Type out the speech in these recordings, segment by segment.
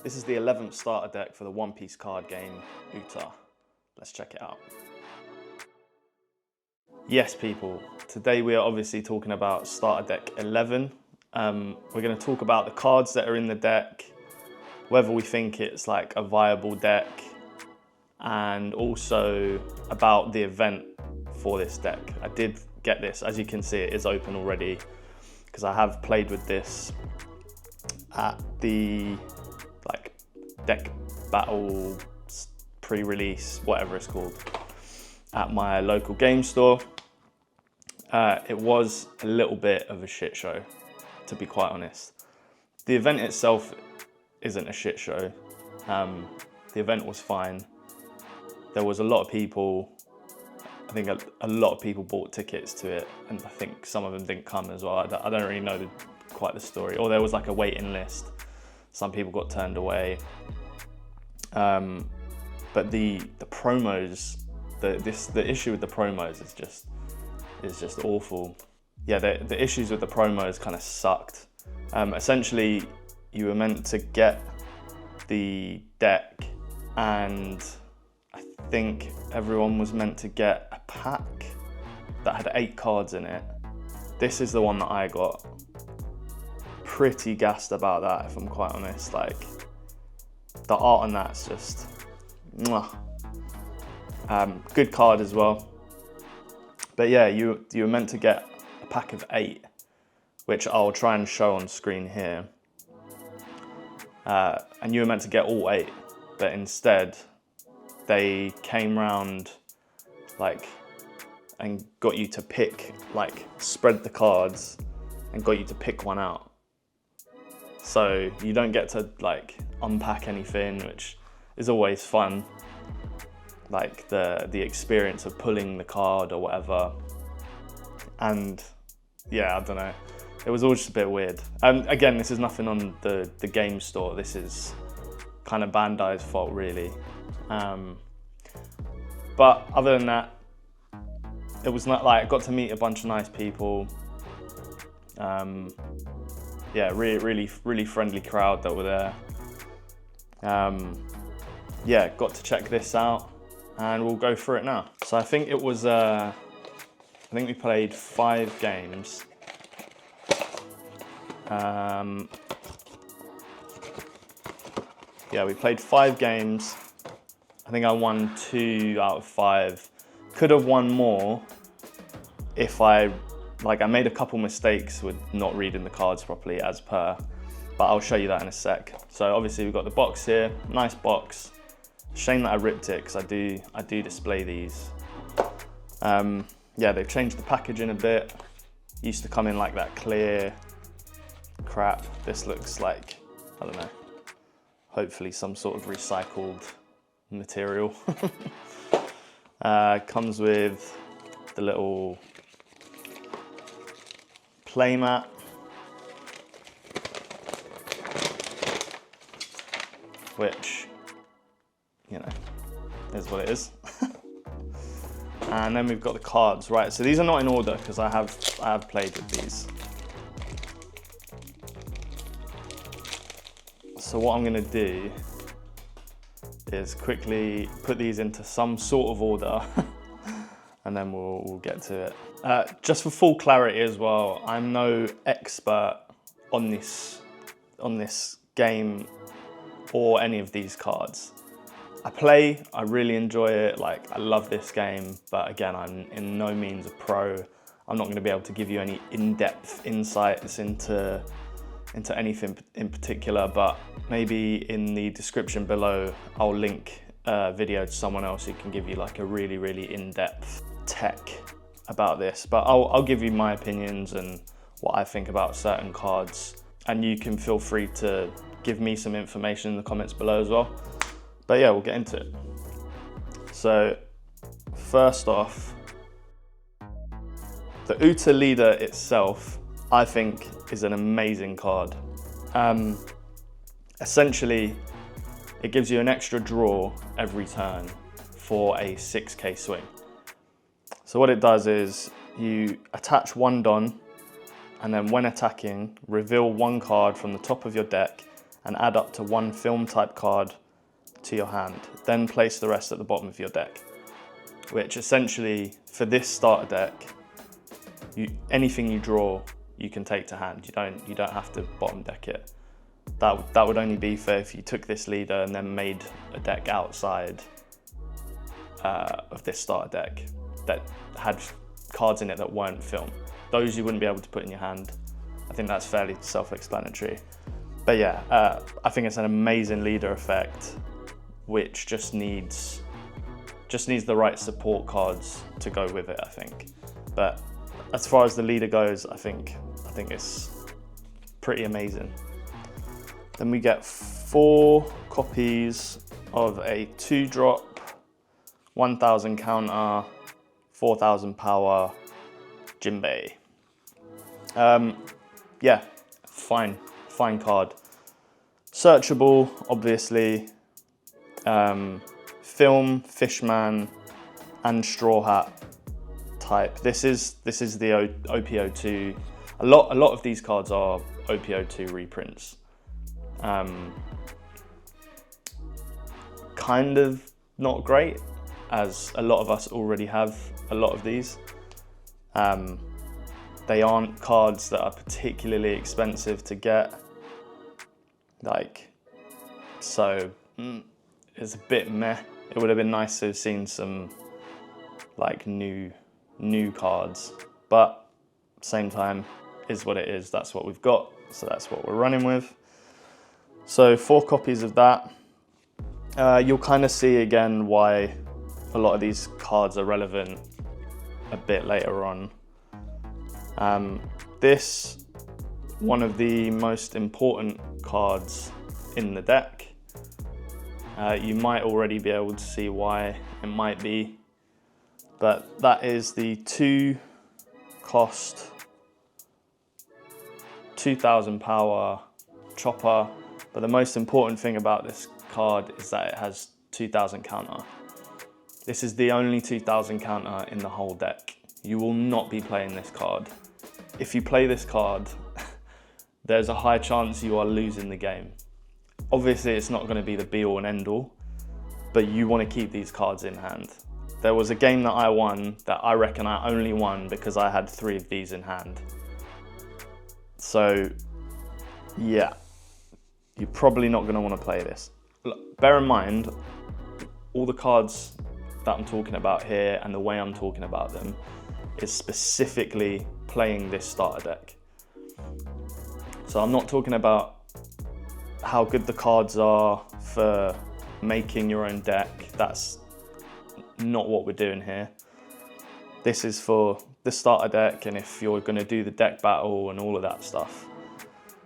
This is the 11th starter deck for the One Piece card game, Uta. Let's check it out. Yes, people, today we are obviously talking about starter deck 11. We're going to talk about the cards that are in the deck, whether we think it's like a viable deck, and also about the event for this deck. I did get this, as you can see, it is open already, because I have played with this at the deck battle pre-release, whatever it's called, at my local game store. It was a little bit of a shit show, to be quite honest. The event itself isn't a shit show. The event was fine. There was a lot of people. I think a lot of people bought tickets to it, and I think some of them didn't come as well. I don't really know quite the story. Or there was like a waiting list. Some people got turned away. But the promos, the issue with the promos is just awful. Yeah, the issues with the promos kind of sucked. Essentially, you were meant to get the deck, and I think everyone was meant to get a pack that had 8 cards in it. This is the one that I got. Pretty gassed about that, if I'm quite honest. Like, the art on that's just mwah. Good card as well. But yeah, you were meant to get a pack of 8, which I'll try and show on screen here. And you were meant to get all 8, but instead they came round and got you to pick, spread the cards and got you to pick one out. So you don't get to unpack anything, which is always fun. Like the experience of pulling the card or whatever. And yeah, I don't know. It was all just a bit weird. Again, this is nothing on the game store. This is kind of Bandai's fault, really. But other than that, it was not I got to meet a bunch of nice people. Yeah, really friendly crowd that were there. Yeah, got to check this out, and we'll go through it now. So I think it was, I think we played 5 games. Yeah, we played 5 games. I think I won 2 out of 5. Could have won more if I made a couple mistakes with not reading the cards properly as per, but I'll show you that in a sec. So obviously we've got the box here, nice box. Shame that I ripped it, because I do display these. Yeah, they've changed the packaging a bit. Used to come in like that clear crap. This looks like, I don't know, hopefully some sort of recycled material. Comes with the little playmat. Which, you know, is what it is. And then we've got the cards, right? So these are not in order, because I have played with these. So what I'm gonna do is quickly put these into some sort of order, and then we'll get to it. Just for full clarity as well, I'm no expert on this game or any of these cards. I really enjoy it, I love this game, but again, I'm in no means a pro. I'm not gonna be able to give you any in-depth insights into anything in particular, but maybe in the description below, I'll link a video to someone else who can give you a really in-depth tech about this. But I'll give you my opinions and what I think about certain cards, and you can feel free to give me some information in the comments below as well. But yeah, we'll get into it. So first off, the Uta Leader itself, I think, is an amazing card. Essentially, it gives you an extra draw every turn for a 6k swing. So what it does is you attach 1 Don, and then when attacking, reveal 1 card from the top of your deck and add up to 1 film type card to your hand. Then place the rest at the bottom of your deck, which essentially for this starter deck, anything you draw, you can take to hand. You don't have to bottom deck it. That would only be for if you took this leader and then made a deck outside of this starter deck that had cards in it that weren't film. Those you wouldn't be able to put in your hand. I think that's fairly self-explanatory. But yeah, I think it's an amazing leader effect, which just needs the right support cards to go with it, I think. But as far as the leader goes, I think it's pretty amazing. Then we get 4 copies of a 2-drop, 1000 counter, 4000 power Jinbei. Yeah, fine card. Searchable, obviously. Film, Fishman, and Straw Hat type. This is the OPO2. A lot of these cards are OPO2 reprints. Kind of not great, as a lot of us already have a lot of these. They aren't cards that are particularly expensive to get. So it's a bit meh. It would have been nice to have seen some new cards, but same time is what it is. That's what we've got, so that's what we're running with. So 4 copies of that. You'll kind of see again why a lot of these cards are relevant a bit later on. This, one of the most important cards in the deck. You might already be able to see why it might be, but that is the 2-cost, 2000 power Chopper. But the most important thing about this card is that it has 2000 counter. This is the only 2000 counter in the whole deck. You will not be playing this card. If you play this card, there's a high chance you are losing the game. Obviously, it's not going to be the be-all and end-all, but you want to keep these cards in hand. There was a game that I won that I reckon I only won because I had 3 of these in hand. So, yeah, you're probably not going to want to play this. Look, bear in mind, all the cards that I'm talking about here and the way I'm talking about them is specifically playing this starter deck. So I'm not talking about how good the cards are for making your own deck. That's not what we're doing here. This is for the starter deck, and if you're going to do the deck battle and all of that stuff.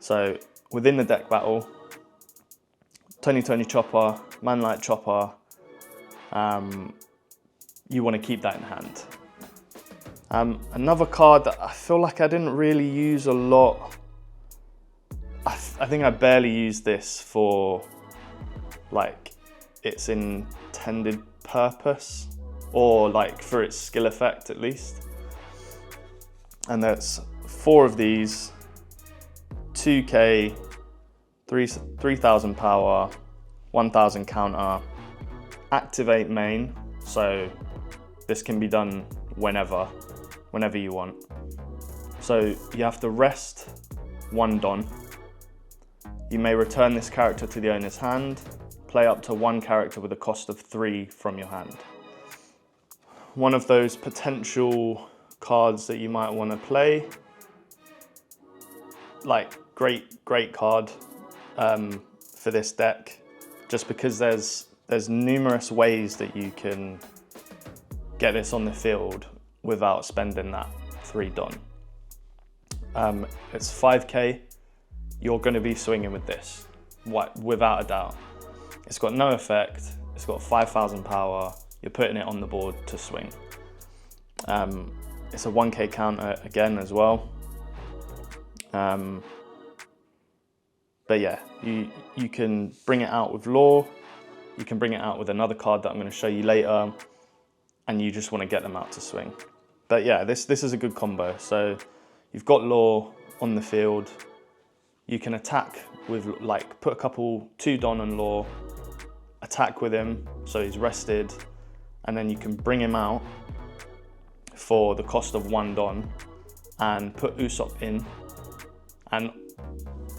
So within the deck battle, Tony Chopper, Manlight Chopper, you want to keep that in hand. Another card that I feel like I didn't really use a lot. I think I barely used this for its intended purpose, or for its skill effect at least. And that's 4 of these, 2k, 3000 power, 1000 counter, activate main, so this can be done whenever you want. So you have to rest 1 Don. You may return this character to the owner's hand, play up to 1 character with a cost of 3 from your hand. One of those potential cards that you might want to play, great card for this deck, just because there's numerous ways that you can get this on the field without spending that 3 Don. It's 5k. You're going to be swinging with this, without a doubt. It's got no effect. It's got 5000 power. You're putting it on the board to swing. It's a 1k counter again as well. But yeah, you can bring it out with Lore. You can bring it out with another card that I'm going to show you later, and you just want to get them out to swing. But yeah, this is a good combo. So you've got Lore on the field. You can attack with like, put a couple, 2 Don and Law, attack with him so he's rested, and then you can bring him out for the cost of 1 Don and put Usopp in, and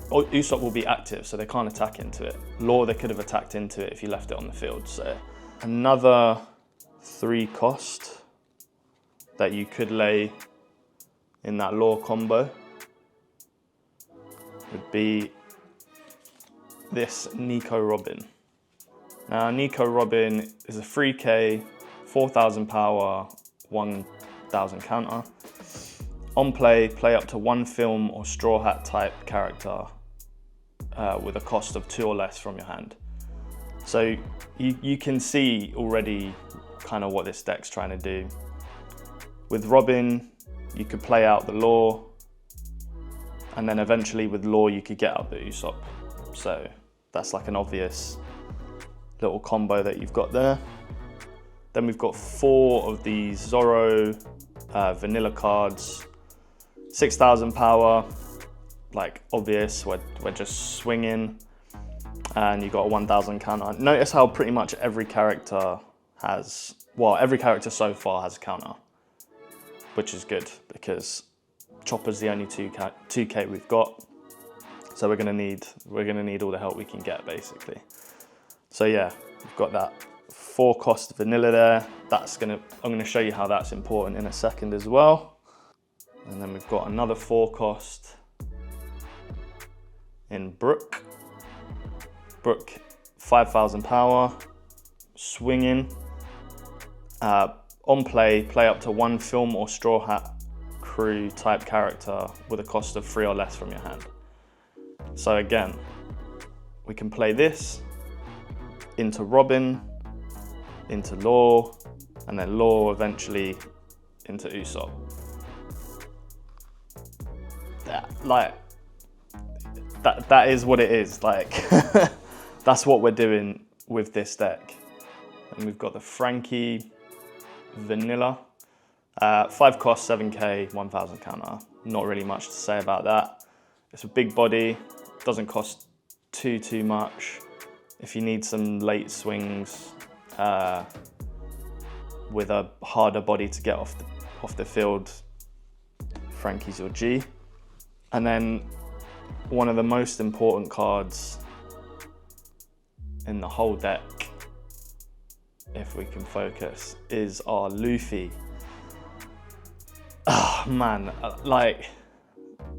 Usopp will be active, so they can't attack into it. Law, they could have attacked into it if you left it on the field. So another 3 cost that you could lay in that Law combo would be this Nico Robin. Now, Nico Robin is a 3k, 4000 power, 1000 counter. On play, play up to 1 film or Straw Hat type character with a cost of 2 or less from your hand. So you can see already kind of what this deck's trying to do. With Robin, you could play out the Law, and then eventually with Law you could get out the Usopp. So that's like an obvious little combo that you've got there. Then we've got 4 of these Zoro vanilla cards, 6000 power, like obvious, we're just swinging, and you've got a 1000 counter. Notice how pretty much every character has, well, every character so far has a counter, which is good because Chopper's the only 2k we've got, so we're gonna need all the help we can get basically. So yeah, we've got that 4 cost vanilla there. I'm gonna show you how that's important in a second as well. And then we've got another 4 cost in Brook. Brook, 5000 power, swinging. On play, play up to 1 film or Straw Hat crew type character with a cost of 3 or less from your hand. So again, we can play this into Robin, into Law, and then Law eventually into Usopp. That is what it is, like, that's what we're doing with this deck. And we've got the Frankie Vanilla, 5 cost, 7k, 1000 counter. Not really much to say about that. It's a big body, doesn't cost too much. If you need some late swings with a harder body to get off the field, Frankie's your G. And then one of the most important cards in the whole deck, if we can focus, is our Luffy. Oh man, like,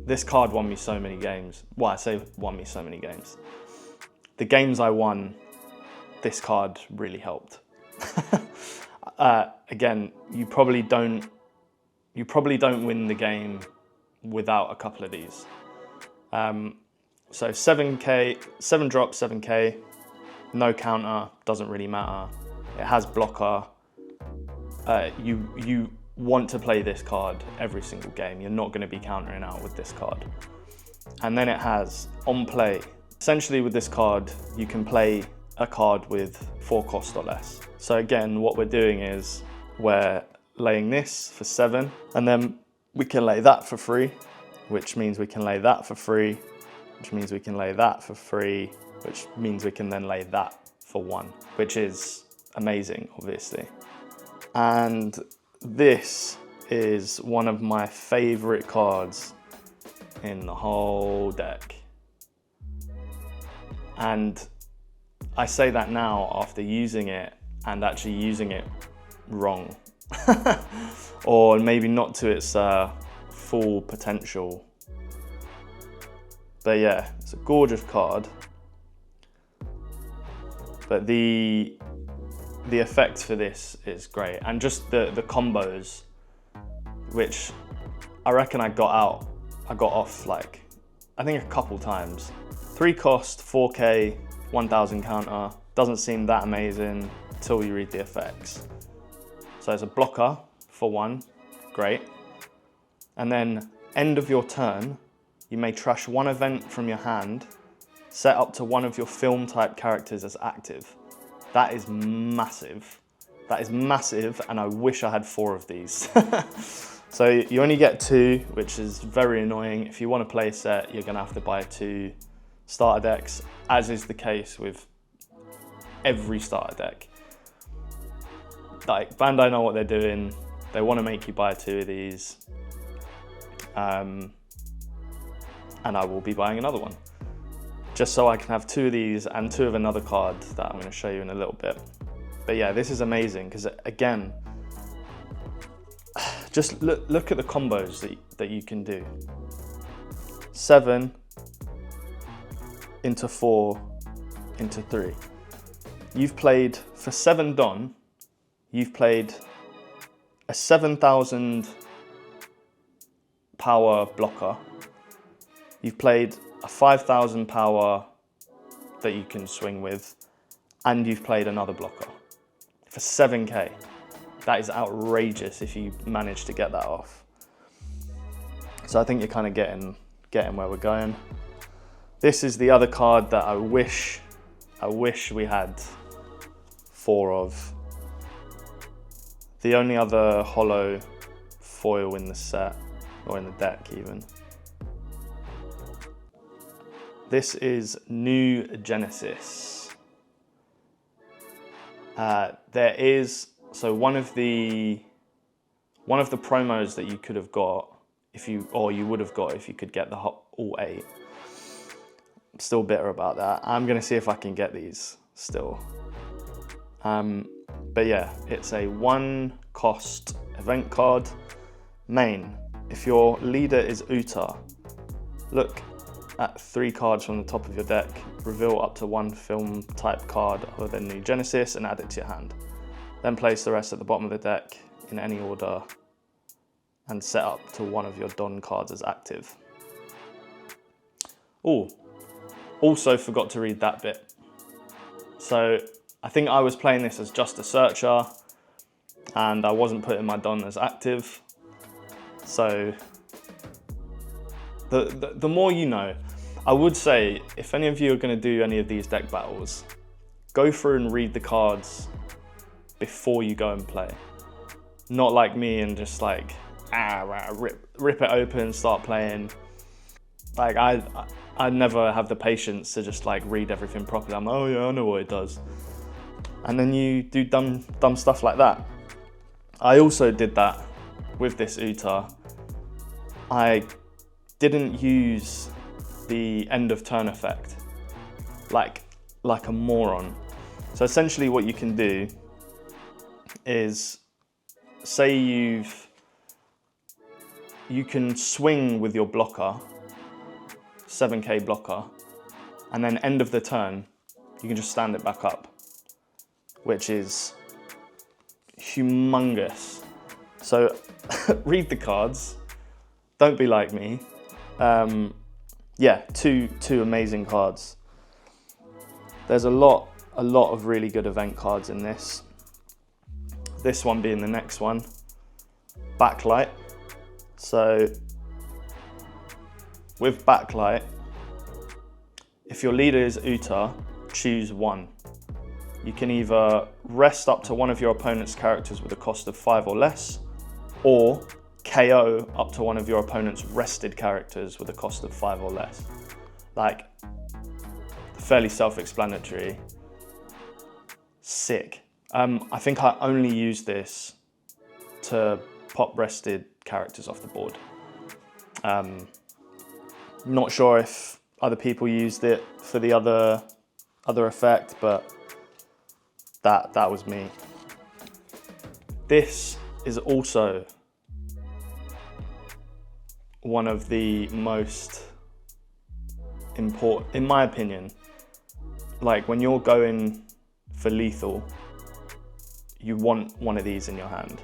this card won me so many games. Well, I say won me so many games. The games I won, this card really helped. Again, you probably don't win the game without a couple of these. So 7k, 7 drops, 7k, no counter, doesn't really matter. It has blocker. You want to play this card every single game. You're not going to be countering out with this card. And then it has on play. Essentially with this card, you can play a card with 4 cost or less. So again, what we're doing is we're laying this for 7, and then we can lay that for 3, which means we can lay that for 3, which means we can lay that for 3, which means we can then lay that for 1, which is amazing, obviously. And this is one of my favorite cards in the whole deck. And I say that now after using it and actually using it wrong. Or maybe not to its full potential. But yeah, it's a gorgeous card. But the effect for this is great. And just the combos, which I reckon I got off like, I think a couple times. 3 cost, 4k, 1000 counter. Doesn't seem that amazing until you read the effects. So it's a blocker for 1, great. And then end of your turn, you may trash 1 event from your hand, set up to 1 of your film type characters as active. That is massive. That is massive, and I wish I had 4 of these. So you only get 2, which is very annoying. If you want to play a set, you're gonna have to buy 2 starter decks, as is the case with every starter deck. Like, Bandai know what they're doing. They want to make you buy 2 of these. And I will be buying another one, just so I can have 2 of these and 2 of another card that I'm going to show you in a little bit. But yeah, this is amazing because, again, just look at the combos that you can do. 7 into 4 into 3. You've played, for 7 Don, you've played a 7,000 power blocker. You've played a 5,000 power that you can swing with, and you've played another blocker for 7k. That is outrageous if you manage to get that off. So I think you're kind of getting where we're going. This is the other card that I wish we had 4 of. The only other holo foil in the set, or in the deck even. This is New Genesis. There is, so one of the promos that you could have got you would have got if you could get the all 8. I'm still bitter about that. I'm gonna see if I can get these still. But yeah, it's a 1 cost event card. Main, if your leader is Uta, look at 3 cards from the top of your deck, reveal up to 1 film type card other than New Genesis and add it to your hand. Then place the rest at the bottom of the deck in any order and set up to 1 of your Don cards as active. Oh, also forgot to read that bit. So I think I was playing this as just a searcher and I wasn't putting my Don as active. So the more you know. I would say, if any of you are going to do any of these deck battles, go through and read the cards before you go and play. Not like me and just like, rip it open, start playing. Like I never have the patience to just like read everything properly. I'm like, oh yeah, I know what it does. And then you do dumb stuff like that. I also did that with this Uta. I didn't use the end of turn effect like a moron. So essentially what you can do is, say you can swing with your blocker, 7k blocker, and then end of the turn you can just stand it back up, which is humongous. So read the cards, don't be like me. Yeah, two amazing cards. There's a lot of really good event cards in this. This one being the next one, Backlight. So with Backlight, if your leader is Uta, choose 1. You can either rest up to 1 of your opponent's characters with a cost of 5 or less, or KO up to 1 of your opponent's rested characters with a cost of 5 or less. Like, fairly self-explanatory. Sick. I think I only use this to pop rested characters off the board. Not sure if other people used it for the other effect, but that was me. This is also one of the most important, in my opinion. Like, when you're going for lethal, you want one of these in your hand.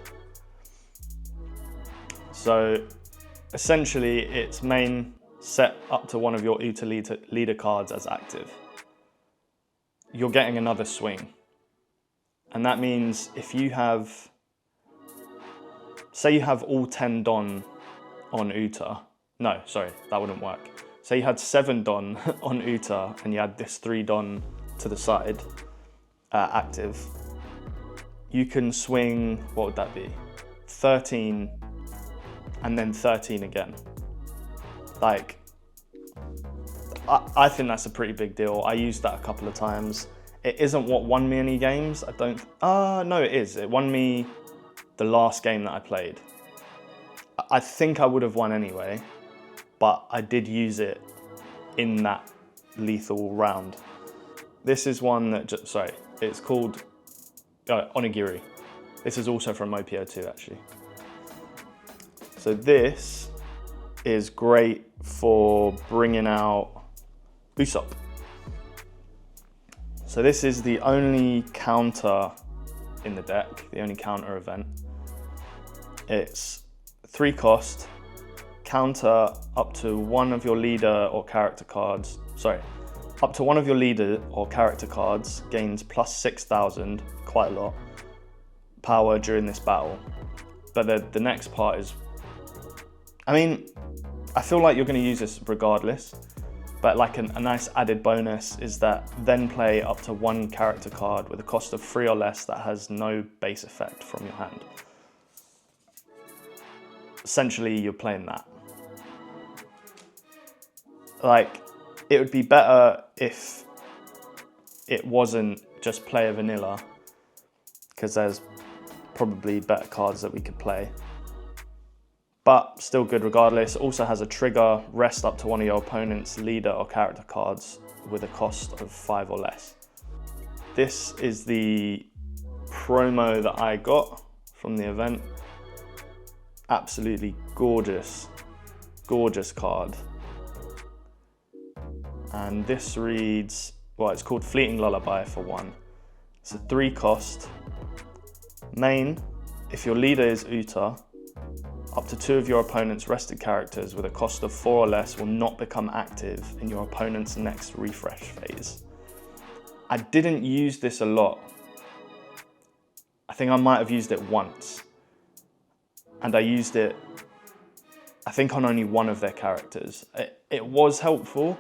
So essentially it's main, set up to 1 of your Uta leader cards as active. You're getting another swing. And that means if you have, say you have all 10 Don on Uta. No, sorry, that wouldn't work. Say you had 7 Don on Uta and you had this 3 Don to the side, active. You can swing, what would that be? 13 and then 13 again. Like, I think that's a pretty big deal. I used that a couple of times. It isn't what won me any games. I don't, no, it is. It won me the last game that I played. I think I would have won anyway, but I did use it in that lethal round. This is one that, it's called Onigiri. This is also from OPO2 actually. So this is great for bringing out Usopp. So this is the only counter in the deck, the only counter event. It's 3 cost, counter up to one of your leader or character cards, up to one of your leader or character cards gains plus 6,000, quite a lot, power during this battle. But the next part is, I mean, I feel like you're going to use this regardless, but like a nice added bonus is that then play up to 1 character card with a cost of 3 or less that has no base effect from your hand. Essentially, you're playing that. Like, it would be better if it wasn't just play a vanilla, because there's probably better cards that we could play. But still good regardless. Also has a trigger, rest up to one of your opponent's leader or character cards with a cost of 5 or less. This is the promo that I got from the event. Absolutely gorgeous, gorgeous card. And this reads, well, it's called Fleeting Lullaby for 1. It's a 3 cost. Main, if your leader is Uta, up to 2 of your opponent's rested characters with a cost of 4 or less will not become active in your opponent's next refresh phase. I didn't use this a lot. I think I might have used it once. And I used it, I think, on only one of their characters. It was helpful.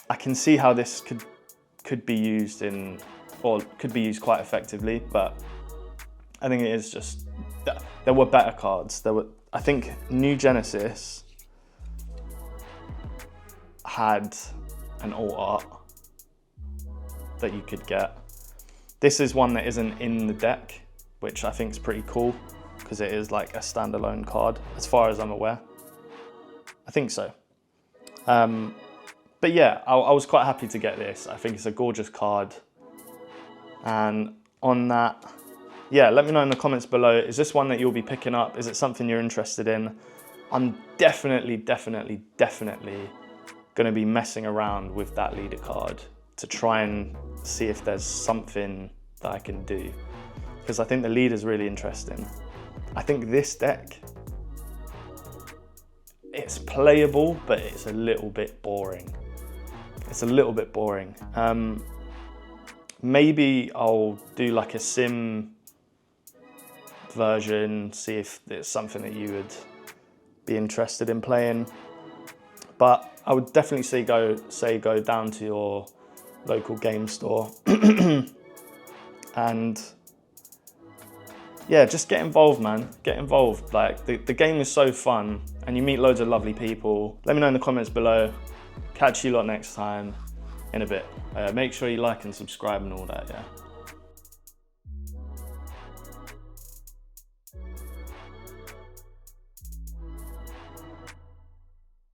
I can see how this could be used could be used quite effectively, but I think it is just, there were better cards. I think New Genesis had an alt art that you could get. This is one that isn't in the deck, which I think is pretty cool, because it is like a standalone card, as far as I'm aware. I think so. But yeah, I was quite happy to get this. I think it's a gorgeous card. And on that, yeah, let me know in the comments below, is this one that you'll be picking up? Is it something you're interested in? I'm definitely gonna be messing around with that leader card to try and see if there's something that I can do, because I think the leader's really interesting. I think this deck, it's playable, but it's a little bit boring. It's a little bit boring. Maybe I'll do like a sim version, see if it's something that you would be interested in playing. But I would definitely say go down to your local game store and yeah, just get involved, man. Get involved. Like, the game is so fun and you meet loads of lovely people. Let me know in the comments below. Catch you lot next time in a bit. Make sure you like and subscribe and all that, yeah.